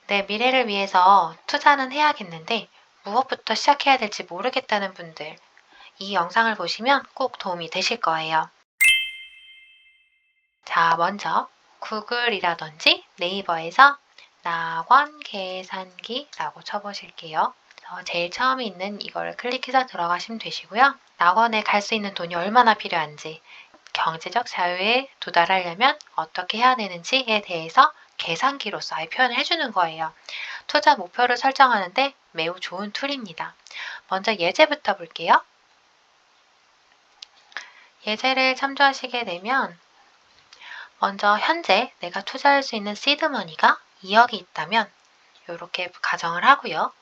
내 미래를 위해서 투자는 해야겠는데 무엇부터 시작해야 될지 모르겠다는 분들, 이 영상을 보시면 꼭 도움이 되실 거예요. 자, 먼저 구글이라든지 네이버에서 낙원 계산기라고 쳐보실게요. 제일 처음에 있는 이걸 클릭해서 들어가시면 되시고요. 낙원에 갈 수 있는 돈이 얼마나 필요한지, 경제적 자유에 도달하려면 어떻게 해야 되는지에 대해서 계산기로서 아예 표현을 해주는 거예요. 투자 목표를 설정하는데 매우 좋은 툴입니다. 먼저 예제부터 볼게요. 예제를 참조하시게 되면 먼저 현재 내가 투자할 수 있는 시드머니가 2억이 있다면 이렇게 가정을 하고요.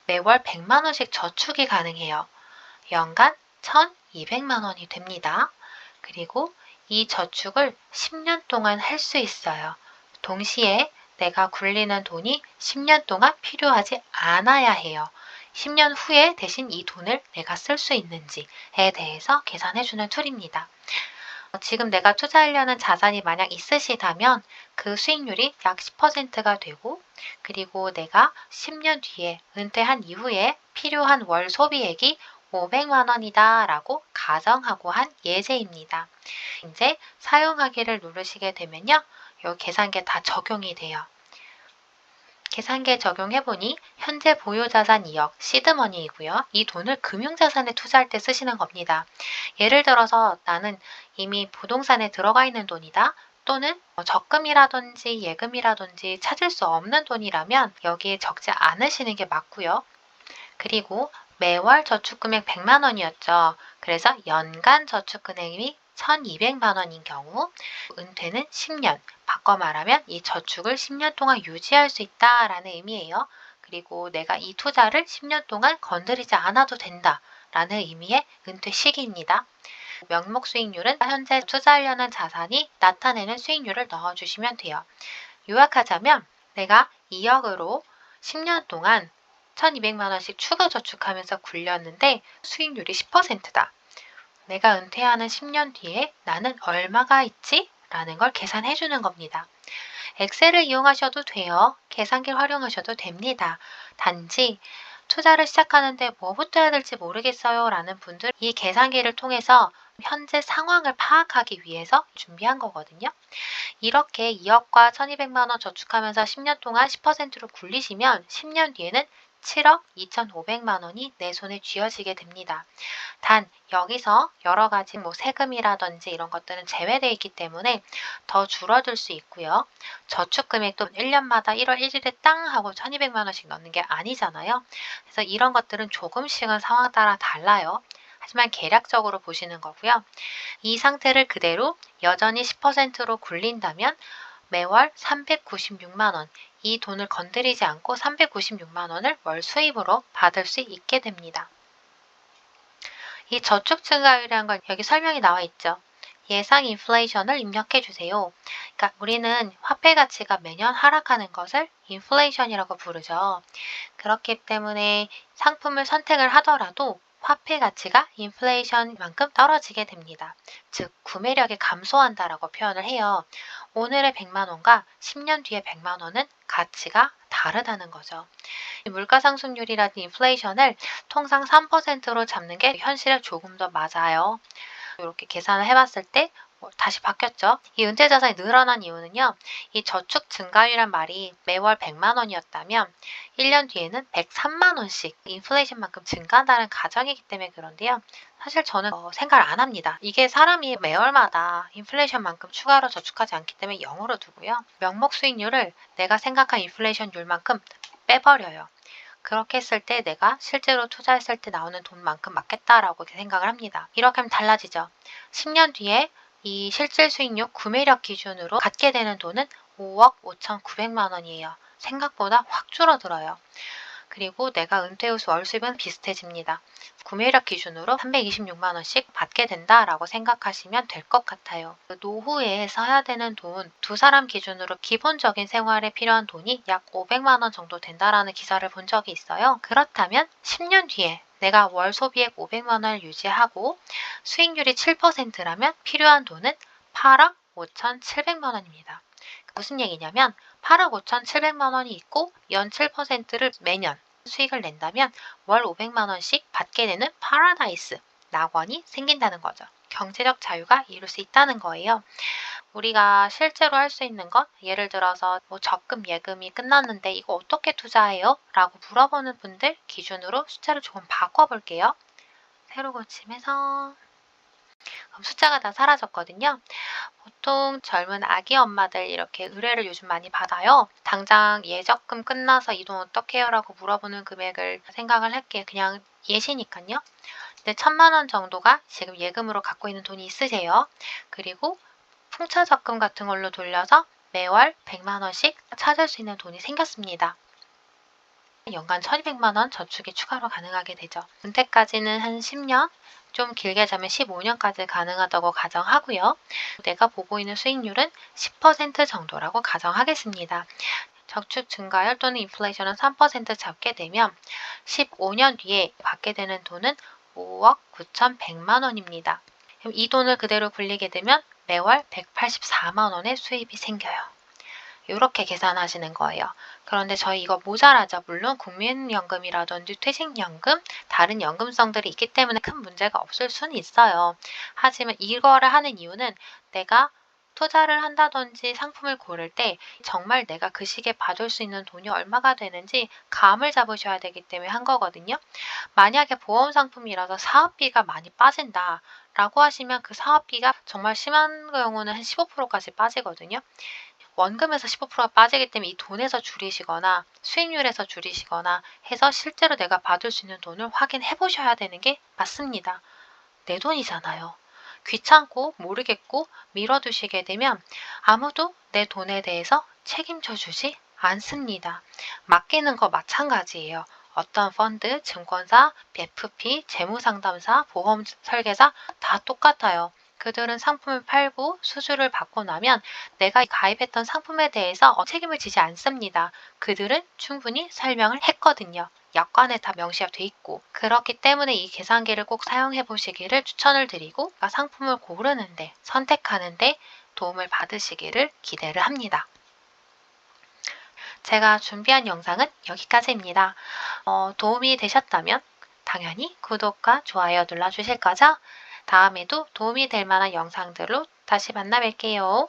매월 100만 원씩 저축이 가능해요. 연간 1,200만 원이 됩니다. 그리고 이 저축을 10년 동안 할 수 있어요. 동시에 내가 굴리는 돈이 10년 동안 필요하지 않아야 해요. 10년 후에 대신 이 돈을 내가 쓸 수 있는지에 대해서 계산해주는 툴입니다. 지금 내가 투자하려는 자산이 만약 있으시다면 그 수익률이 약 10%가 되고, 그리고 내가 10년 뒤에 은퇴한 이후에 필요한 월 소비액이 500만 원이다 라고 가정하고 한 예제입니다. 이제 사용하기를 누르시게 되면요, 이 계산기에 다 적용이 돼요. 계산기에 적용해보니 현재 보유자산 2억 시드머니이고요. 이 돈을 금융자산에 투자할 때 쓰시는 겁니다. 예를 들어서 나는 이미 부동산에 들어가 있는 돈이다. 또는 적금이라든지 예금이라든지 찾을 수 없는 돈이라면 여기에 적지 않으시는 게 맞고요. 그리고 매월 저축금액 100만 원이었죠. 그래서 연간 저축금액이 1,200만 원인 경우 은퇴는 10년, 바꿔 말하면 이 저축을 10년 동안 유지할 수 있다라는 의미예요. 그리고 내가 이 투자를 10년 동안 건드리지 않아도 된다라는 의미의 은퇴 시기입니다. 명목 수익률은 현재 투자하려는 자산이 나타내는 수익률을 넣어주시면 돼요. 요약하자면 내가 2억으로 10년 동안 1,200만 원씩 추가 저축하면서 굴렸는데 수익률이 10%다. 내가 은퇴하는 10년 뒤에 나는 얼마가 있지? 라는 걸 계산해 주는 겁니다. 엑셀을 이용하셔도 돼요. 계산기를 활용하셔도 됩니다. 단지 투자를 시작하는데 뭐부터 해야 될지 모르겠어요 라는 분들, 이 계산기를 통해서 현재 상황을 파악하기 위해서 준비한 거거든요. 이렇게 2억과 1,200만 원 저축하면서 10년 동안 10%로 굴리시면 10년 뒤에는 7억 2,500만 원이 내 손에 쥐어지게 됩니다. 단 여기서 여러 가지 세금이라든지 이런 것들은 제외되어 있기 때문에 더 줄어들 수 있고요. 저축 금액도 1년마다 1월 1일에 땅 하고 1,200만 원씩 넣는 게 아니잖아요. 그래서 이런 것들은 조금씩은 상황 따라 달라요. 하지만 계략적으로 보시는 거고요. 이 상태를 그대로 여전히 10%로 굴린다면 매월 396만 원, 이 돈을 건드리지 않고 396만 원을 월 수입으로 받을 수 있게 됩니다. 이 저축 증가율이라는 건 여기 설명이 나와 있죠. 예상 인플레이션을 입력해 주세요. 그러니까 우리는 화폐 가치가 매년 하락하는 것을 인플레이션이라고 부르죠. 그렇기 때문에 상품을 선택을 하더라도 화폐 가치가 인플레이션만큼 떨어지게 됩니다. 즉 구매력이 감소한다라고 표현을 해요. 오늘의 100만 원과 10년 뒤의 100만 원은 가치가 다르다는 거죠. 물가 상승률이라든 인플레이션을 통상 3%로 잡는 게 현실에 조금 더 맞아요. 이렇게 계산을 해봤을 때 다시 바뀌었죠. 이 은퇴자산이 늘어난 이유는요. 이 저축 증가율이란 말이 매월 100만 원이었다면 1년 뒤에는 103만 원씩 인플레이션만큼 증가한다는 가정이기 때문에 그런데요. 사실 저는 생각을 안 합니다. 이게 사람이 매월마다 인플레이션만큼 추가로 저축하지 않기 때문에 0으로 두고요. 명목 수익률을 내가 생각한 인플레이션율만큼 빼버려요. 그렇게 했을 때 내가 실제로 투자했을 때 나오는 돈만큼 맞겠다라고 생각을 합니다. 이렇게 하면 달라지죠. 10년 뒤에 이 실질 수익률 구매력 기준으로 갖게 되는 돈은 5억 5,900만 원이에요. 생각보다 확 줄어들어요. 그리고 내가 은퇴 후 월 수입은 비슷해집니다. 구매력 기준으로 326만 원씩 받게 된다라고 생각하시면 될 것 같아요. 노후에 써야 되는 돈, 두 사람 기준으로 기본적인 생활에 필요한 돈이 약 500만 원 정도 된다라는 기사를 본 적이 있어요. 그렇다면 10년 뒤에 내가 월 소비액 500만 원을 유지하고 수익률이 7%라면 필요한 돈은 8억 5,700만 원입니다. 무슨 얘기냐면 8억 5,700만 원이 있고 연 7%를 매년 수익을 낸다면 월 500만 원씩 받게 되는 파라다이스 낙원이 생긴다는 거죠. 경제적 자유가 이룰 수 있다는 거예요. 우리가 실제로 할 수 있는 건 예를 들어서 뭐 적금 예금이 끝났는데 이거 어떻게 투자해요? 라고 물어보는 분들 기준으로 숫자를 조금 바꿔볼게요. 세로 고침해서 그럼 숫자가 다 사라졌거든요. 보통 젊은 아기 엄마들 이렇게 의뢰를 요즘 많이 받아요. 당장 예적금 끝나서 이 돈 어떻게 해요? 라고 물어보는 금액을 생각을 할게요. 그냥 예시니까요. 근데 1,000만 원 정도가 지금 예금으로 갖고 있는 돈이 있으세요. 그리고 풍차 적금 같은 걸로 돌려서 매월 100만 원씩 찾을 수 있는 돈이 생겼습니다. 연간 1,200만 원 저축이 추가로 가능하게 되죠. 은퇴까지는 한 10년, 좀 길게 자면 15년까지 가능하다고 가정하고요. 내가 보고 있는 수익률은 10% 정도라고 가정하겠습니다. 저축 증가율 또는 인플레이션은 3% 잡게 되면 15년 뒤에 받게 되는 돈은 5억 9,100만 원입니다. 그럼 이 돈을 그대로 굴리게 되면 매월 184만 원의 수입이 생겨요. 이렇게 계산하시는 거예요. 그런데 저희 이거 모자라죠. 물론 국민연금이라든지 퇴직연금, 다른 연금성들이 있기 때문에 큰 문제가 없을 수는 있어요. 하지만 이거를 하는 이유는 내가 투자를 한다든지 상품을 고를 때 정말 내가 그 시기에 받을 수 있는 돈이 얼마가 되는지 감을 잡으셔야 되기 때문에 한 거거든요. 만약에 보험 상품이라서 사업비가 많이 빠진다 라고 하시면 그 사업비가 정말 심한 경우는 한 15%까지 빠지거든요. 원금에서 15%가 빠지기 때문에 이 돈에서 줄이시거나 수익률에서 줄이시거나 해서 실제로 내가 받을 수 있는 돈을 확인해 보셔야 되는 게 맞습니다. 내 돈이잖아요. 귀찮고 모르겠고 미뤄두시게 되면 아무도 내 돈에 대해서 책임져 주지 않습니다. 맡기는 거 마찬가지예요. 어떤 펀드, 증권사, FP, 재무상담사, 보험 설계사 다 똑같아요. 그들은 상품을 팔고 수수료를 받고 나면 내가 가입했던 상품에 대해서 책임을 지지 않습니다. 그들은 충분히 설명을 했거든요. 약관에 다 명시가 돼 있고 그렇기 때문에 이 계산기를 꼭 사용해 보시기를 추천을 드리고 상품을 고르는데 선택하는데 도움을 받으시기를 기대를 합니다. 제가 준비한 영상은 여기까지입니다. 도움이 되셨다면 당연히 구독과 좋아요 눌러주실 거죠? 다음에도 도움이 될 만한 영상들로 다시 만나 뵐게요.